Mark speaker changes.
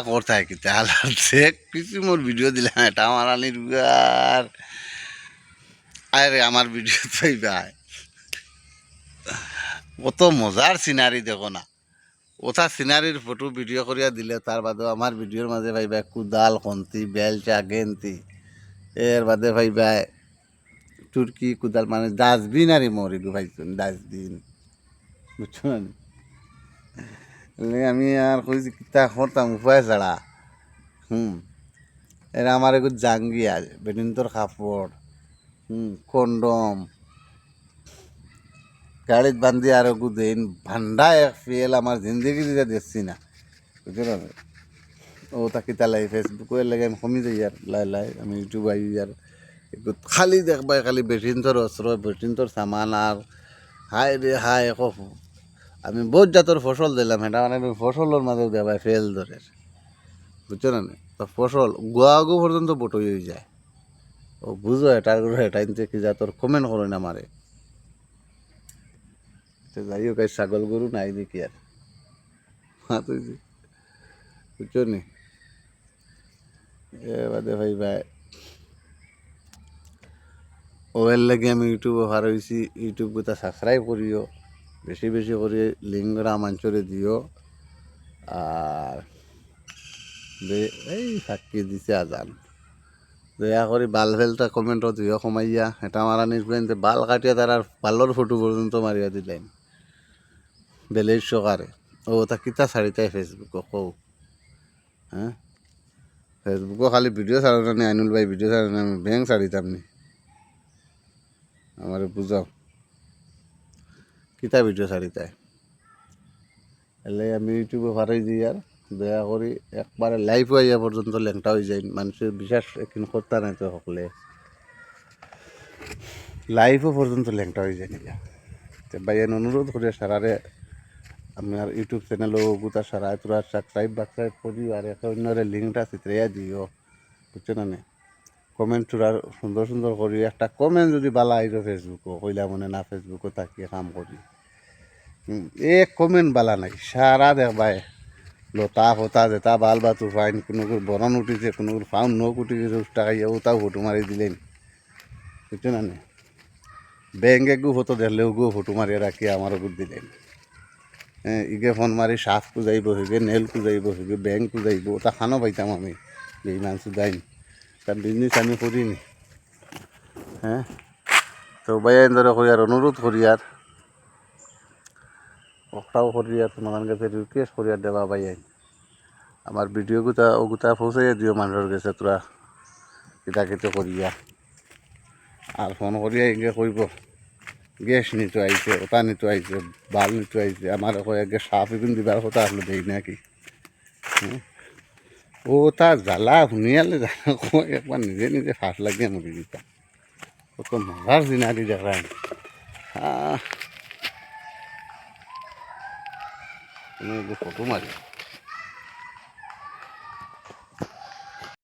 Speaker 1: কোথায় কি তাহলে দেখ কিছু মোর ভিডিও দিলাম এটা আমার আনির আর আরে আমার ভিডিও তাই ভাই কত মজার সিনারি দেখো না ওটা সিনারির ফটো ভিডিও করিয়া দিলে তার বাদেও আমার ভিডিওর মাঝে ভাইবা কুদাল খন্তি বেলচা গেন্তি এর বাদে ভাইবা তুর্কি কুদাল মানে ডাস্টবিন আর মরি গো ভাইছুন ডাস্টবিন বুঝছো না আমি আর কইছি কিতা করতাম উপায় ছাড়া এরা আমার এগুলো জাঙ্গিয়া বেডিন্তর কাপড় কন্ডম গাড়িত বান্ধি আর এগু দেন ভান্ডা এক ফেল আমার জিন্দগি দিতে দেখছি না বুঝছো না ও তাকি তালাই ফেসবুকে লাগে আমি কমি যাই আর লাই লাই আমি ইউটিউব আই আর খালি দেখবাই খালি বেটিন্তর অস্ত্র বেটিন্তর সামান আর হাই রে হাই আমি বহুত জাতর ফসল দিলাম এটা মানে ফসলের মাঝে দেবাই ফেল ধরে বুঝছো না তো ফসল গুয়াগু পর্যন্ত বটই হয়ে যায় ও বুঝো এটার করে এটা নিতে কি যা তোর কমেন্ট করো না মারে যাই হোক ছাগল গরু নাই দেখি আর বুঝছো নি বাদে ভাই ভাই ওয়ের লাগে আমি ইউটিউবে ভার হয়েছি ইউটিউব কোথা সাবস্ক্রাইব করিও বেশি বেশি করে লিঙ্করা মাঞ্চরে দিও আর এই সাক্ষী দিছে আজান দয়া করে বাল ফেলটা কমেন্টত দিও কমাইয়া এটা মারা নির্বেন বাল কাটিয়া তার আর বালর ফটো পর্যন্ত মারিয়া দিলেন বেলের সকারে ও তা কিতা ছাড়িতাই ফেসবুক কৌ হ্যাঁ ফেসবুকও খালি ভিডিও ছাড়ো না আইনুল ভাই ভিডিও ছাড়ো না আমি ব্যাংক ছাড়িতাম নি আমার বুঝাও কিতা ভিডিও ছাড়িতাই এলে আমি ইউটিউবে ভাড়াই দিই আর দয়া করি একবারে লাইভ হইয়া পর্যন্ত লেংটা হয়ে যায় মানুষের বিশ্বাস একদিন করতে নাই তো সকলে লাইভও পর্যন্ত লেংটা হয়ে যায় নিজা তো ভাইয়ান অনুরোধ করি সারারে আমার ইউটিউব চ্যানেলও গোটা সারা তোরা সাবস্ক্রাইব করি আর একে অন্যরে লিঙ্কটা চিত্রাইয়া দিও বুঝছো না কমেন্ট তোরা সুন্দর সুন্দর করি একটা কমেন্ট যদি বালা আইলো ফেসবুকও কইলা মনে না ফেসবুকও তাকিয়ে কাম করি এক কমেন্ট বালা নাই সারা দেখবাই লতা ফতা যেটা বাল বা তুফাইন কোনো বরণ উঠিছে কোনো ফাউন নখ উঠি গেছে টাকাইয়া ওটাও ফটো মারি দিলেন বুঝছো না ব্যাংকে গু ফটো দেখলেও গু ফটো মারিয়া রাখি আমার ওগুলো দিলেন হ্যাঁ ইগে ফোন মারি সাফ কুজাইব হিগে নেল কুজাইব হিগে ব্যাংক কুজাইব ওটা খানো পাইতাম আমি বেইমান সুদাইন তার বিজনেস আমি করিনি হ্যাঁ তো ভাইয়া ধরে করি আর অনুরোধ করি আর ওটাও করি আর তোমার কাছে রিকোয়েস্ট করি আর দেবা ভাইয়া আমার ভিডিও ওগুতা পৌঁছাইয়া দিও মানুষের কাছে তোরা কিতা কিতা করিয়া আর ফোন করিয়া ইগে কইব গ্যাস নিতে আইছে ওটা নিতে আইছে বাল নিতে আইছে আমার আগে সাফ ইগুন দিবার কথা আসলে দেই নাকি ও তা জ্বালা শুনিয়ালে একবার নিজে নিজে ফাঁস লাগিয়ে মরি দিতা কত মজার সিনারি দেখায় তুমি ফটো মারি